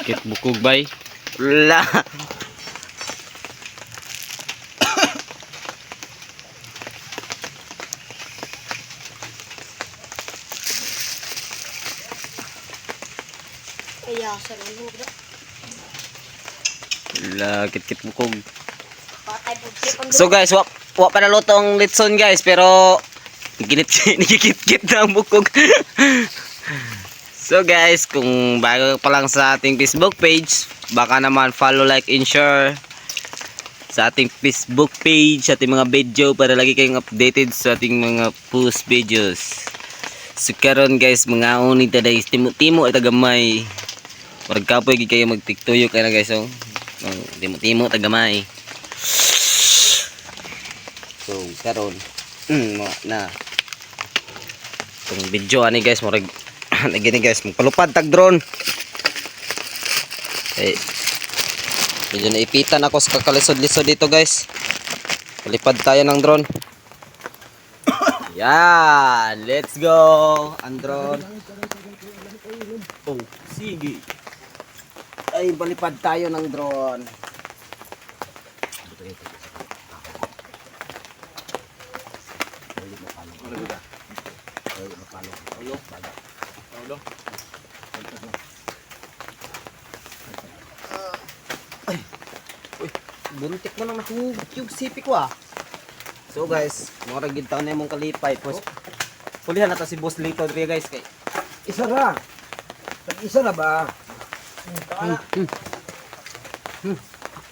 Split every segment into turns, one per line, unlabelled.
Kit bukog bay. La.
Kaya sa lulo bro.
La kit bukog.
Patay po trip
So guys, wa pa naluto ang litson guys, pero nagikit-kit na ang bukog. So guys, kung bago pa lang sa ating Facebook page, baka naman follow, like, and share sa ating Facebook page, sa ating mga video para lagi kayong updated sa ating mga post videos. So karon guys, mga uni taday timo-timo at tagamay. Murag kapoy gid kayo magtiktuyo kay na guys, oh. Timo-timo tagamay. So karon na itong video ani guys, murag gini guys, magpalupad tag drone. Medyo naipitan ako sa kakalisod-lisod dito guys. Palipad tayo ng drone. Yan, let's go ang drone. Oh, sige. Ay, balipad tayo ng drone. Ay, uy, buntik mo nang nahugot yung sipi ko ah. So guys, mga ragid taon na yung kalipay. Pulihan na to si Boss Lito dre guys kay.
Isa na. Isa na ba?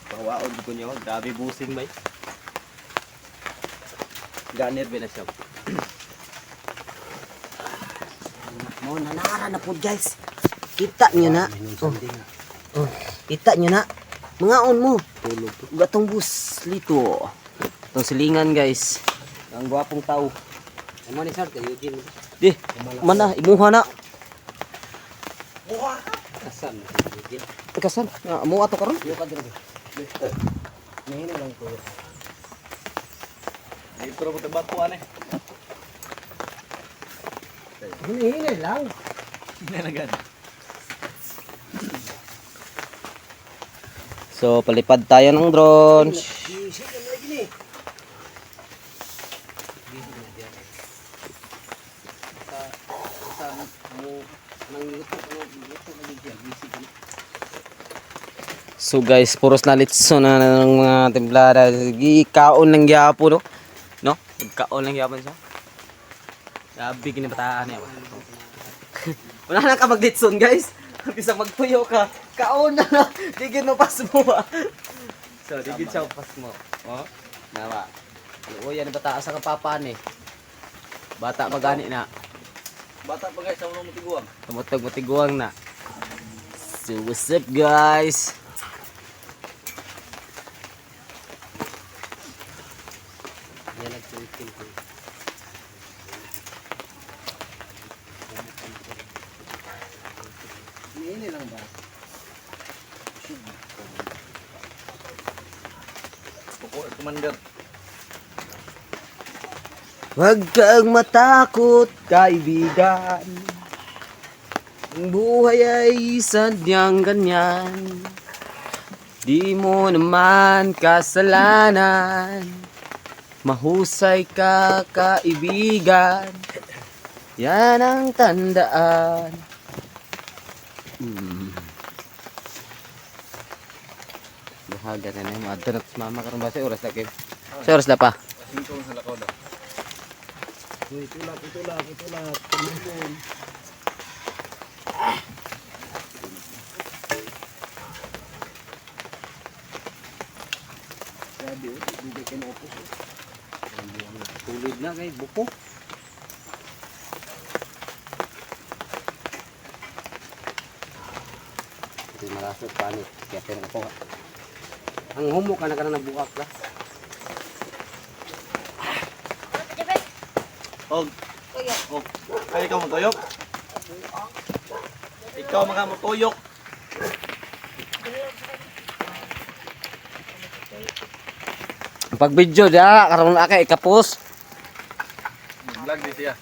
Pawaon ko niyo, grabe busin bay. Ganer ba na siya?
Mo nanara na po guys. Kita nyo na. Kita nyo na. Mangaon mo.
Tulog.
Gatong bus lito.
Itong silingan guys. Ang gwapong tao.
Ano ni sir kayo din.
Di, mana imuha na.
Kasan.
Kasan? Amo ato karon?
Yo ka dito. Nihino lang ko.
Dito ra mo tabato ane.
Hini lang.
Nanagan. So, palipad tayo ng drone.
Busy ka lagi ni. Sa mo nang YouTube na video. Busy ka.
So guys, puros na litson na ng mga templada. Gikaon lang gyapon no. No? Gikaon lang gyapon siya. Sabi kinibataan niya. Wala na ka mag-litson guys. Bisa magtuyo ka. Kaon na na. Digid mo pas mo ah. So, digid siya pas mo. Oh, nawa. O yan bata sa kapapaan eh. Bata magani na.
Bata pa guys, sa ulo mo tiguang.
Tumutog matiguang na. So, what's up guys?
Yan nagtutin ko. Hini lang ba?
Commander.
Huwag kang matakot, kaibigan.
Ang buhay ay sadyang ganyan. Di mo naman kasalanan. Mahusay ka, kaibigan. Yan ang tandaan. Bahaga na na yung mga donut. Mama karoon ba sa oras na kayo? Sa oras na pa.
Itulak. Sabi, bigay ka na ako.
Tulid na kay buko. Ito yung malasot panit. Kaya pero ako. Ang humok ka na ka na nabuhak na.
Og. Og. Ay ikaw mo tuyok. Ikaw mga mo tuyok.
Pag video dia karon akay ikapos.
Vlog di siya.